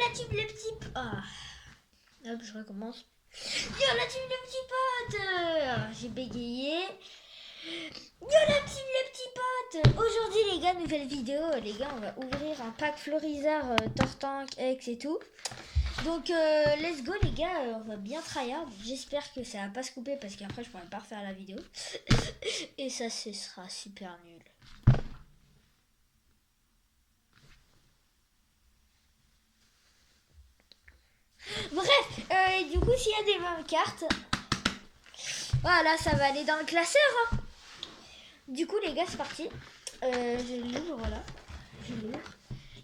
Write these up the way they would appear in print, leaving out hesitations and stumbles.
la team les petits... Ah. Hop, je recommence. Yo la team les petits potes. J'ai bégayé. Yo la team les petits potes. Aujourd'hui les gars, nouvelle vidéo. Les gars, on va ouvrir un pack Florizard, Tortank, X et tout. Donc let's go les gars, on va bien tryhard. J'espère que ça va pas se couper parce qu'après je pourrai pas refaire la vidéo. Et ça ce sera super nul. Bref, du coup s'il y a des 20 cartes, voilà, ça va aller dans le classeur. Hein. Du coup les gars c'est parti. Je l'ouvre là. Je l'ouvre.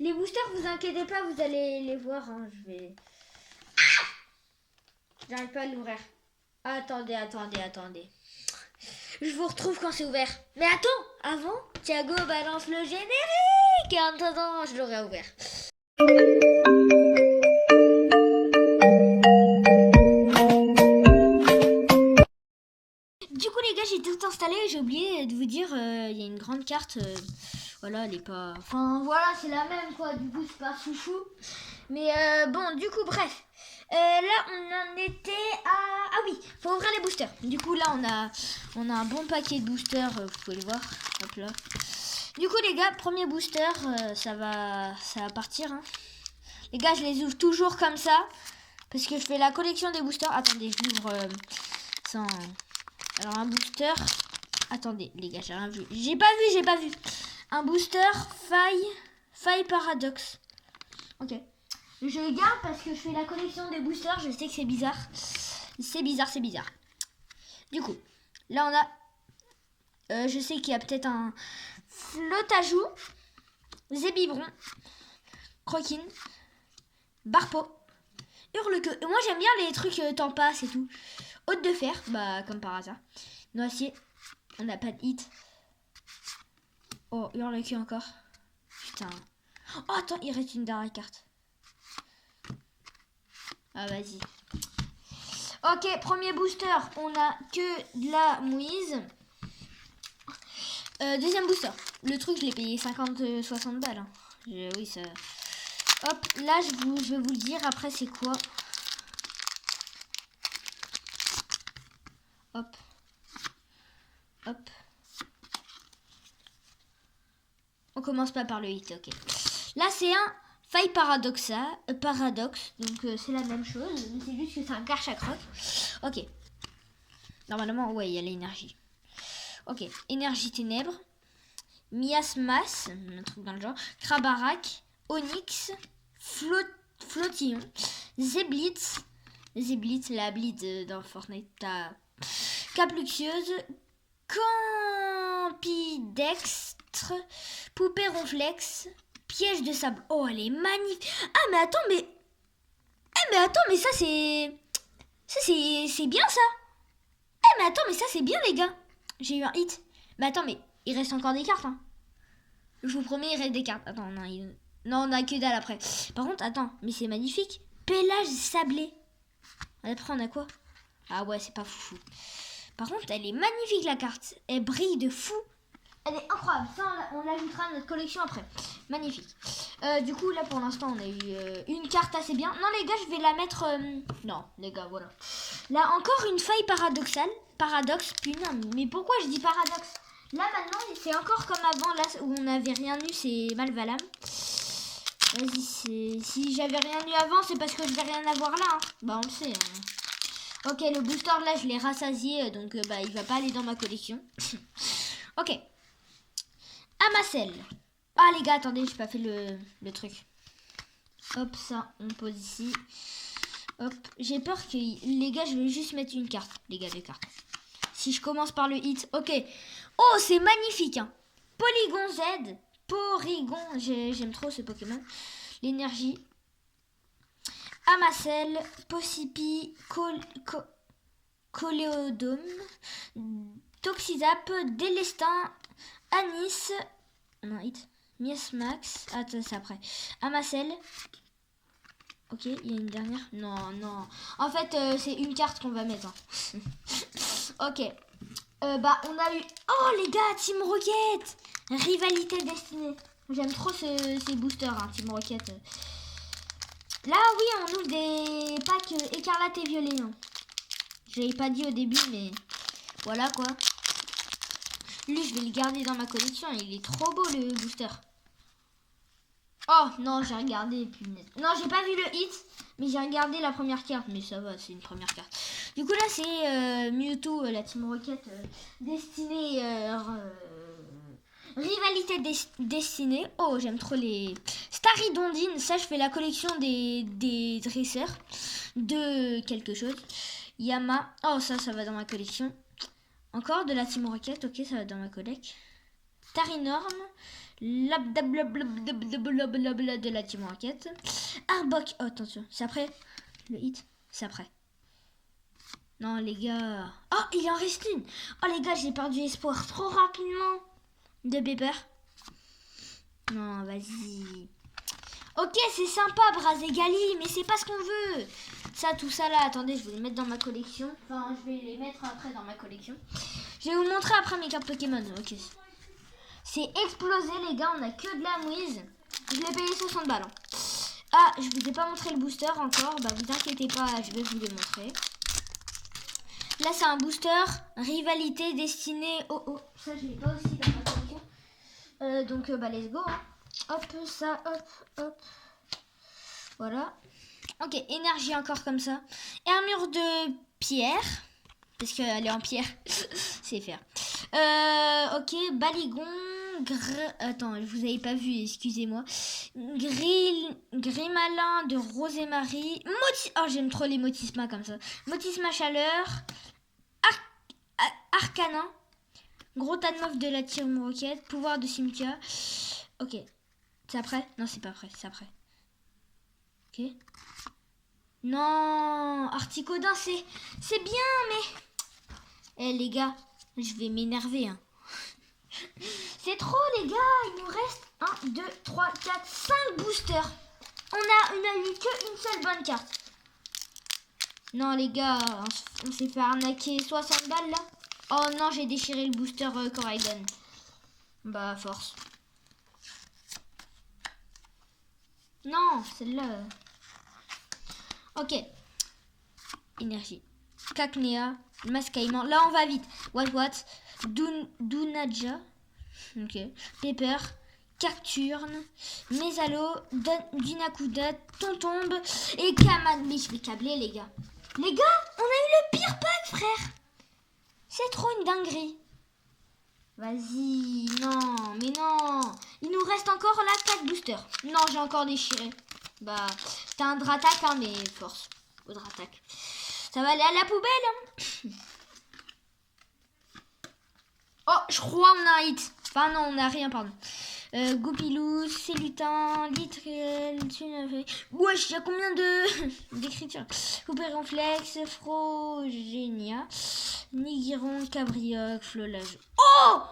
Les boosters, vous inquiétez pas, vous allez les voir. Hein. J'arrive pas à l'ouvrir. Attendez. Je vous retrouve quand c'est ouvert. Mais attends, avant, Thiago balance le générique. Et en attendant, je l'aurai ouvert. Du coup les gars, j'ai tout installé. J'ai oublié de vous dire, il y a une grande carte. Voilà, elle est pas... Enfin voilà, c'est la même quoi. Du coup, c'est pas foufou. Mais bon, du coup, bref. Là, on en était à... Ah oui, faut ouvrir les boosters. Du coup, là, on a un bon paquet de boosters. Vous pouvez le voir. Hop là. Du coup, les gars, premier booster, ça va partir. Hein. Les gars, je les ouvre toujours comme ça. Parce que je fais la collection des boosters. Attendez, je l'ouvre sans... Alors, un booster... Attendez, les gars, j'ai rien vu. J'ai pas vu. Un booster, faille paradoxe. Ok. Je garde parce que je fais la collection des boosters. Je sais que c'est bizarre. C'est bizarre. Du coup, là on a... je sais qu'il y a peut-être un Flotajou, Zébibron, Croquine, Barpo, Hurlequeue. Moi j'aime bien les trucs Tampasse et tout. Hôte de fer, bah comme par hasard. Noisier, on n'a pas de hit. Oh, Hurlequeue encore. Putain. Oh attends, il reste une dernière carte. Ah vas-y. Ok, premier booster, on a que de la mouise. Deuxième booster. Le truc, je l'ai payé 50-60 balles. Hein. Oui, ça... Hop, là, je vais vous le dire. Après, c'est quoi? Hop. On commence pas par le hit, ok. Là, c'est un faille paradoxe. Donc, c'est la même chose. Mais c'est juste que c'est un karche à croc. Ok. Normalement, ouais, il y a l'énergie. Ok. Énergie ténèbres. Miasmas, un truc dans le genre. Krabarak. Onyx. Flottillon. Zeblitz, la blitz dans Fortnite. T'as Capluxieuse. Campidextre. Poupée ronflex. Piège de sable. Oh, elle est magnifique. Ah, mais attends, mais ça, c'est... Ça, c'est bien, ça. Eh, mais attends, mais ça, c'est bien, les gars. J'ai eu un hit. Mais attends, mais il reste encore des cartes, hein. Je vous promets, il reste des cartes. Attends, non, on a que dalle après. Par contre, attends, mais c'est magnifique. Pélage sablé. Après, on a quoi? Ah ouais, c'est pas foufou. Par contre, elle est magnifique, la carte. Elle brille de fou. Elle est incroyable. Ça, on l'ajoutera à notre collection après. Magnifique. Du coup, là, pour l'instant, on a eu une carte assez bien. Non, les gars, je vais la mettre... Non, les gars, voilà. Là, encore une faille paradoxale. Paradoxe, putain, mais pourquoi je dis paradoxe? Là, maintenant, c'est encore comme avant, là, où on n'avait rien eu, c'est Malvalam. Vas-y, si j'avais rien eu avant, c'est parce que je vais rien avoir là. Hein. Bah, on le sait. Hein. Ok, le booster, là, je l'ai rassasié, donc bah, il va pas aller dans ma collection. Ok. Amacel. Ah, les gars, attendez, j'ai pas fait le truc. Hop, ça, on pose ici. Hop, j'ai peur que... Les gars, je vais juste mettre une carte, les gars, des cartes. Si je commence par le hit, ok. Oh, c'est magnifique, hein. Polygon Z. Porygon, j'aime trop ce Pokémon. L'énergie. Amacel. Possipi. Coléodome. Toxizap. Délestin. Anis. Non, hit. Miasmax. Attends, c'est après. Amacel. Ok, il y a une dernière. Non. En fait, c'est une carte qu'on va mettre. Hein. Ok. Bah, on a eu... Oh, les gars, Team Rocket. Rivalité destinée. J'aime trop ces boosters, hein, Team Rocket. Là, oui, on ouvre des packs écarlate et violet. Hein. Je l'avais pas dit au début, mais voilà quoi. Lui, je vais le garder dans ma collection. Il est trop beau, le booster. Oh, non, j'ai regardé. Punaise. Non, j'ai pas vu le hit, mais j'ai regardé la première carte. Mais ça va, c'est une première carte. Du coup, là, c'est Mewtwo, la Team Rocket destinée... Rivalité destinée. Oh, j'aime trop les Staridondine. Ça, je fais la collection des dresseurs de quelque chose. Yama. Oh, ça va dans ma collection. Encore de la Team Rocket. Ok, ça va dans ma collecte. Tarinorm. Blablabla de la Team Rocket. Arbok. Oh, attention. C'est après le hit. C'est après. Non, les gars. Oh, il en reste une. Oh, les gars, j'ai perdu espoir trop rapidement. De Pepper. Non, vas-y. Ok, c'est sympa, Brazegali, mais c'est pas ce qu'on veut. Ça, tout ça là, attendez, je vais les mettre dans ma collection. Enfin, je vais les mettre après dans ma collection. Je vais vous montrer après mes cartes Pokémon. Ok. C'est explosé, les gars, on a que de la mouise. Je l'ai payé 60 balles. Hein. Ah, je vous ai pas montré le booster encore. Bah, vous inquiétez pas, je vais vous le montrer. Là, c'est un booster rivalité destiné au... Ça, je l'ai pas aussi dans ma collection. Donc, bah, let's go. Hein. Hop, ça, hop. Voilà. Ok, énergie encore comme ça. Armure de pierre. Parce qu'elle est en pierre. C'est faire. Ok, baligon. Attends, je vous avais pas vu, excusez-moi. Grimalin de Rosémarie. Oh, j'aime trop les Motisma comme ça. Motisma chaleur. Arcanin. Gros Tanmoff de la Team Rocket. Pouvoir de Simkia. Ok. C'est après? Non, c'est pas après. C'est après. Ok. Non, Articodin, c'est bien, mais... Eh, les gars, je vais m'énerver. Hein. C'est trop, les gars. Il nous reste 1, 2, 3, 4, 5 boosters. On a eu qu'une seule bonne carte. Non, les gars, on s'est fait arnaquer 60 balles, là. Oh non, j'ai déchiré le booster Coraidon. Bah, force. Non, celle-là. Ok. Énergie. Cacnea. Mascaïman. Là, on va vite. What. Dunaja. Ok. Pepper. Cacturne. Mesalo. Dinakuda. Tontombe. Et Kaman. Mais je vais câbler, les gars. Les gars, on a eu le pire pack, frère. C'est trop une dinguerie. Vas-y. Non, mais non. Il nous reste encore là 4 boosters. Non, j'ai encore déchiré. Bah, c'était un Dratak, hein, mais force. Au Dratak. Ça va aller à la poubelle, hein. Oh, je crois on a un hit. Enfin, non, on a rien, pardon. Goupilou, Célutin, Litrel, wesh, il y a combien d'écritures? Couperonflex, Frogénia, Nigiron, Cabrioc, Flolage. Oh,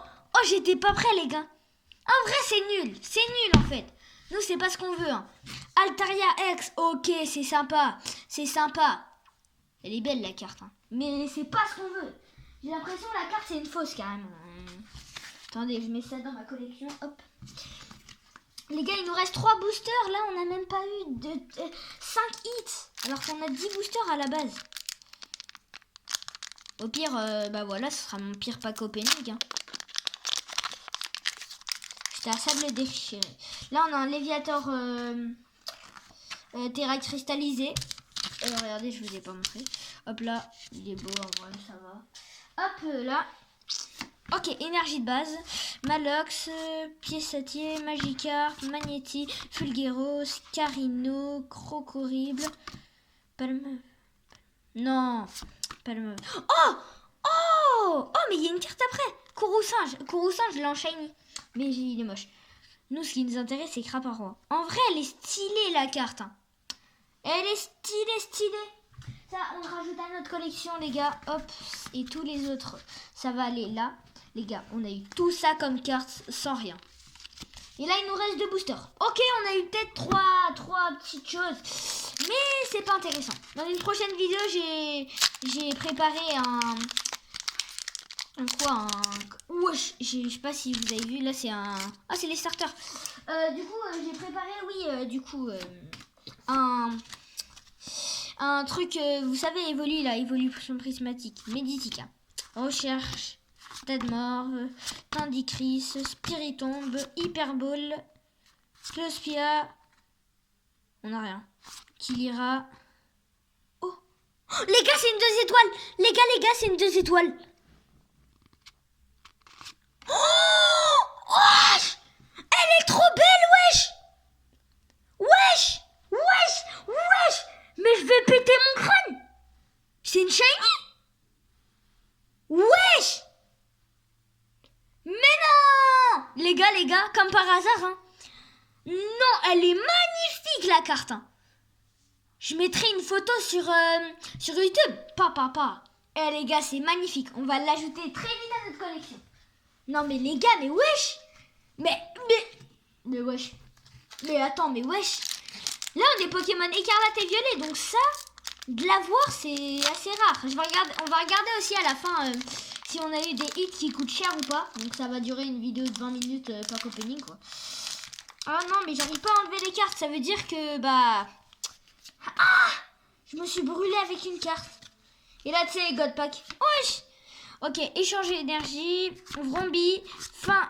j'étais pas prêt, les gars. En vrai, c'est nul. C'est nul, en fait. Nous, c'est pas ce qu'on veut. Hein. Altaria X, ok, c'est sympa. C'est sympa. Elle est belle, la carte. Hein. Mais c'est pas ce qu'on veut. J'ai l'impression que la carte, c'est une fausse, carrément. Attendez, je mets ça dans ma collection. Hop. Les gars, il nous reste 3 boosters. Là, on n'a même pas eu de 5 hits. Alors qu'on a 10 boosters à la base. Au pire, bah voilà, ce sera mon pire pack opening. Hein. C'était à sable déchiré. Là, on a un Léviator terrain cristallisé. Regardez, je vous ai pas montré. Hop là, il est beau, en vrai, ça va. Hop là. Ok, énergie de base. Malox, Piessatier, Magikarp, Magnéti, Fulgueros, Carino, Crocorible, Palme. Non, Palme. Oh, mais il y a une carte après. Courroucinge, je l'ai en shiny. Mais il est moche. Nous, ce qui nous intéresse, c'est Craparoi. En vrai, elle est stylée, la carte. Hein. Elle est stylée. Ça, on rajoute à notre collection, les gars. Hop, et tous les autres, ça va aller là. Les gars, on a eu tout ça comme carte sans rien. Et là, il nous reste 2 boosters. Ok, on a eu peut-être 3 petites choses. Mais c'est pas intéressant. Dans une prochaine vidéo, j'ai préparé Wesh, je sais pas si vous avez vu. Là, c'est un... Ah, c'est les starters. Du coup, j'ai préparé, un truc, vous savez, évolue là, évolution prismatique, Meditica, recherche, Deadmorve, Tindicris, Spiritombe, Hyperbole, Clospia, on n'a rien, Kilira. Oh, les gars, c'est une 2 étoiles. Les gars, c'est une 2 étoiles. Oh, wesh, elle est trop belle, wesh. Wesh, mais je vais péter mon crâne. C'est une shiny. Wesh. Mais non. Les gars, comme par hasard, hein. Non, elle est magnifique, la carte, hein. Je mettrai une photo sur YouTube. Pas. Eh les gars, c'est magnifique. On va l'ajouter très vite à notre collection. Non mais les gars, mais wesh. Mais wesh. Mais attends, mais wesh. Là, on est Pokémon écarlate et violet, donc ça, de l'avoir, c'est assez rare. On va regarder aussi à la fin si on a eu des hits qui coûtent cher ou pas. Donc ça va durer une vidéo de 20 minutes, pack opening, quoi. Ah non, mais j'arrive pas à enlever les cartes. Ça veut dire que, bah... Ah, je me suis brûlé avec une carte. Et là, tu sais, God Pack. Wesh. Ok, échanger énergie, Vrombi,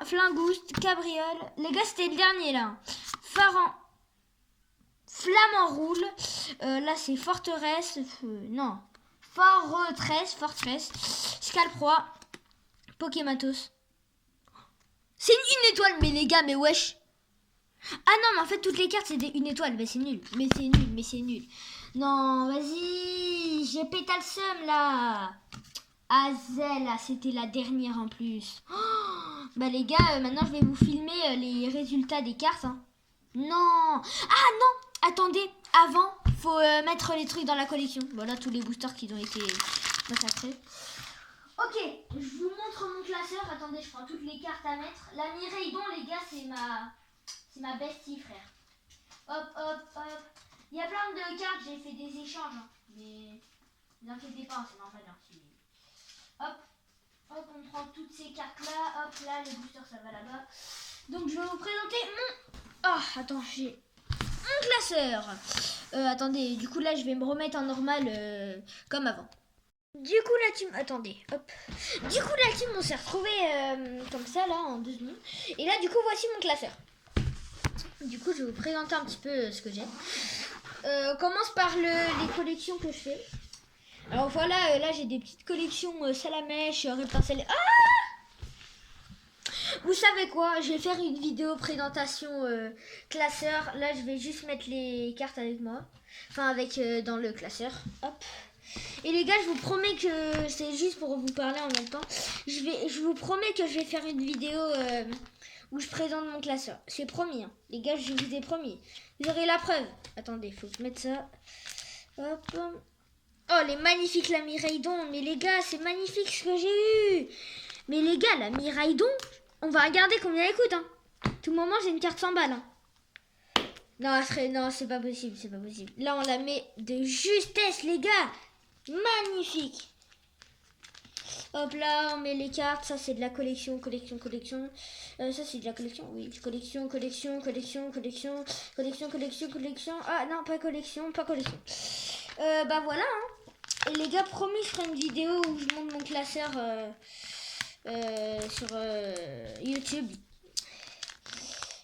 Flingouste, Cabriole. Les gars, c'était le dernier, là. Flamant roule. Là, c'est forteresse. Non. Fortress. Scalproie. Pokématos. C'est une étoile, mais les gars, mais wesh. Ah non, mais en fait, toutes les cartes, c'est des 1 étoile. Mais c'est nul. Mais c'est nul. Non, vas-y. J'ai pété le seum, là. Azel, là, c'était la dernière en plus. Oh, bah les gars, maintenant, je vais vous filmer les résultats des cartes. Hein. Non. Ah non. Attendez. Avant, faut mettre les trucs dans la collection. Voilà, tous les boosters qui ont été massacrés. Ok, je vous montre mon classeur. Attendez, je prends toutes les cartes à mettre. La Miraidon, les gars, c'est ma bestie, frère. Hop. Il y a plein de cartes, j'ai fait des échanges. Hein. Mais ne vous inquiétez pas, c'est normal. Hein. Hop, on prend toutes ces cartes-là. Hop, là, les boosters, ça va là-bas. Donc, je vais vous présenter mon... Ah, attends, j'ai mon classeur. Attendez, du coup, là, je vais me remettre en normal comme avant. Du coup, la team... Attendez, hop. Du coup, la team, on s'est retrouvé comme ça, là, en 2 secondes. Et là, du coup, voici mon classeur. Du coup, je vais vous présenter un petit peu ce que j'ai. On commence par les collections que je fais. Alors voilà, là, j'ai des petites collections Salamèche, Réptincelle... Ah, vous savez quoi? Je vais faire une vidéo présentation classeur. Là, je vais juste mettre les cartes avec moi. Enfin, avec dans le classeur. Hop. Et les gars, je vous promets que c'est juste pour vous parler en même temps. Je vous promets que je vais faire une vidéo où je présente mon classeur. C'est promis, hein. Les gars, je vous ai promis. Vous aurez la preuve. Attendez, faut que je mette ça. Hop. Oh, les magnifiques, la Miraidon. Mais les gars, c'est magnifique ce que j'ai eu. Mais les gars, la Miraidon, on va regarder combien elle coûte. Hein. Tout moment, j'ai une carte 100 balles. Hein. Non, c'est pas possible, Là, on la met de justesse, les gars. Magnifique. Hop là, on met les cartes. Ça, c'est de la collection. Ça, c'est de la collection. Oui, collection. Ah non, pas collection. Bah voilà. Hein. Et les gars, promis, je ferai une vidéo où je montre mon classeur sur YouTube.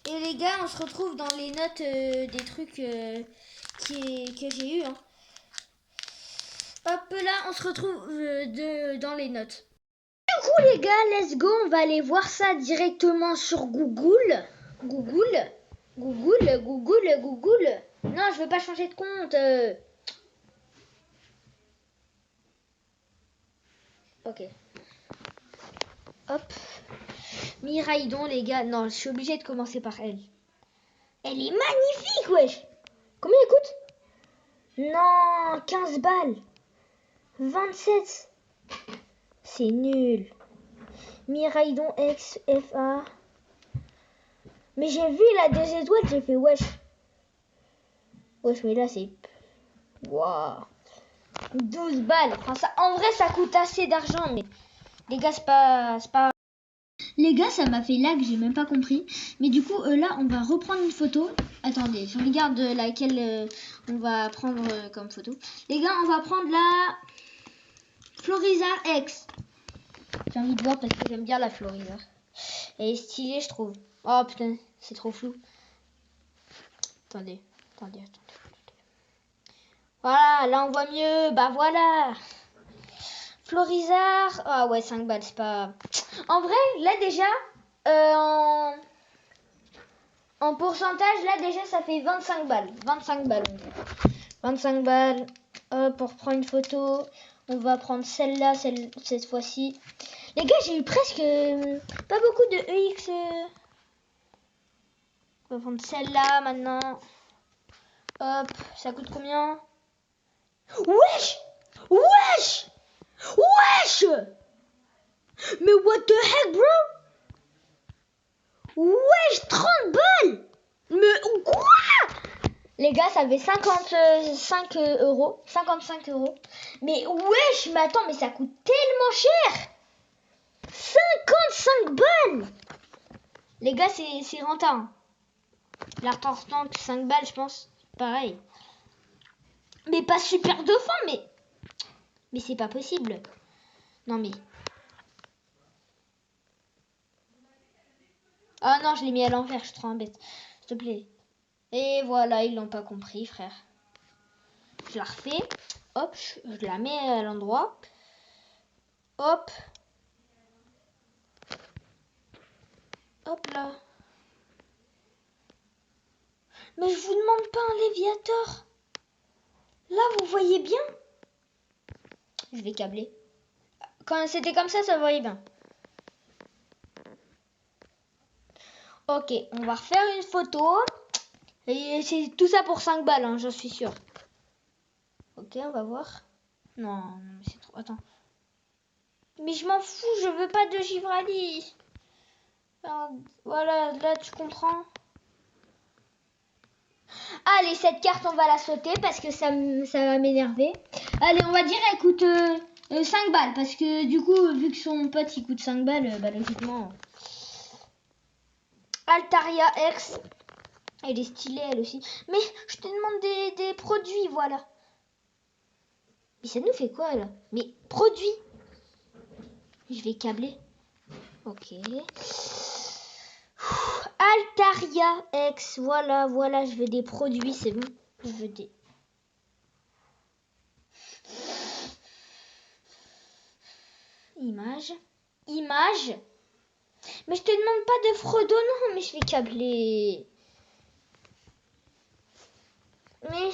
Et les gars, on se retrouve dans les notes des trucs que j'ai eu. Hein. Hop là, on se retrouve dans les notes. Du coup les gars, let's go, on va aller voir ça directement sur Google. Google. Non, je veux pas changer de compte. Ok. Hop. Miraidon, les gars. Non, je suis obligée de commencer par elle. Elle est magnifique, wesh. Combien elle coûte? Non, 15 balles. 27. C'est nul. Miraidon X FA. Mais j'ai vu la 2 étoiles, j'ai fait wesh. Wesh, mais là c'est... Waouh. 12 balles. Enfin, ça, en vrai, ça coûte assez d'argent, mais... Les gars, c'est pas... Les gars, ça m'a fait lag, j'ai même pas compris. Mais du coup, là, on va reprendre une photo. Attendez, je regarde laquelle on va prendre comme photo. Les gars, on va prendre la Florizarre X. J'ai envie de voir parce que j'aime bien la Florizarre. Elle est stylée, je trouve. Oh putain, c'est trop flou. Attendez. Voilà, là on voit mieux. Bah voilà. Florizarre. Ah ouais, 5 balles, c'est pas... En vrai, là déjà, en pourcentage, là déjà, ça fait 25 balles. 25 balles, on dit. 25 balles. Hop, pour prendre une photo. On va prendre celle-là, cette fois-ci. Les gars, j'ai eu presque pas beaucoup de EX. On va prendre celle-là maintenant. Hop, ça coûte combien? Wesh! Wesh! Wesh! Mais what the heck, bro? Wesh, 30 balles! Mais quoi? Les gars, ça fait 55 euros. 55 euros. Mais wesh, mais attends, mais ça coûte tellement cher! 55 balles! Les gars, c'est rentable. La tank 5 balles, je pense. Pareil. Mais pas super dauphin, mais c'est pas possible. Non, mais... Ah non, je l'ai mis à l'envers, je suis trop embête. S'il te plaît. Et voilà, ils l'ont pas compris, frère. Je la refais. Hop, je la mets à l'endroit. Hop. Hop là. Mais je vous demande pas un Léviator. Là, vous voyez bien? Je vais câbler. Quand c'était comme ça voyait bien. Ok, on va refaire une photo. Et c'est tout ça pour 5 balles, hein, j'en suis sûre. Ok, on va voir. Non, mais c'est trop... Attends. Mais je m'en fous, je veux pas de Givrali. Voilà, là tu comprends. Allez, cette carte, on va la sauter parce que ça va m'énerver. Allez, on va dire, elle coûte 5 balles. Parce que du coup, vu que son pote, il coûte 5 balles, bah logiquement... Altaria X. Elle est stylée, elle aussi. Mais je te demande des produits, voilà. Mais ça nous fait quoi, là? Mais produits. Je vais câbler. Ok. Altaria X. Voilà, je veux des produits, c'est bon. Je veux des... Image. Mais je te demande pas de fredonnant, mais je vais câbler. Mais,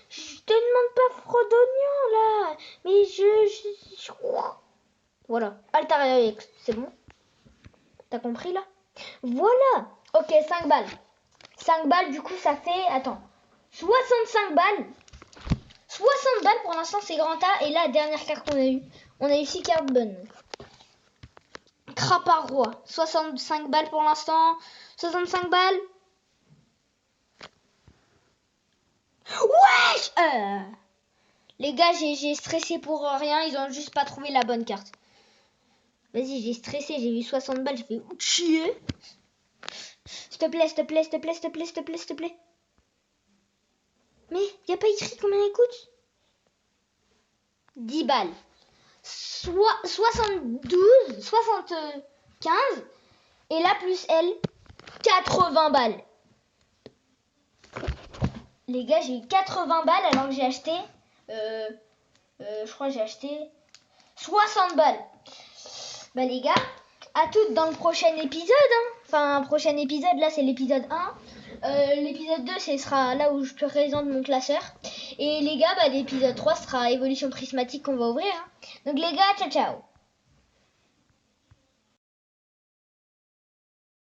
je te demande pas fredonnant, là. Mais je... Voilà, Altaria X, c'est bon? T'as compris, là? Voilà. Ok, 5 balles. 5 balles, du coup, ça fait... Attends. 65 balles. 60 balles, pour l'instant, c'est grand A. Et là, la dernière carte qu'on a eue. On a eu 6 cartes bonnes. Crapard roi. 65 balles pour l'instant. 65 balles. Wesh! Les gars, j'ai stressé pour rien. Ils ont juste pas trouvé la bonne carte. Vas-y, j'ai stressé. J'ai eu 60 balles. J'ai fait chier. S'il te plaît. Mais y a pas écrit combien il coûte? 10 balles. 72, 75. Et là, plus elle, 80 balles. Les gars, j'ai eu 80 balles alors que j'ai acheté... je crois que j'ai acheté 60 balles. Bah les gars, à toutes dans le prochain épisode. Hein. Enfin, prochain épisode, là c'est l'épisode 1. L'épisode 2, ce sera là où je présente mon classeur. Et les gars, bah, l'épisode 3 sera évolution prismatique qu'on va ouvrir. Hein. Donc les gars, ciao ciao.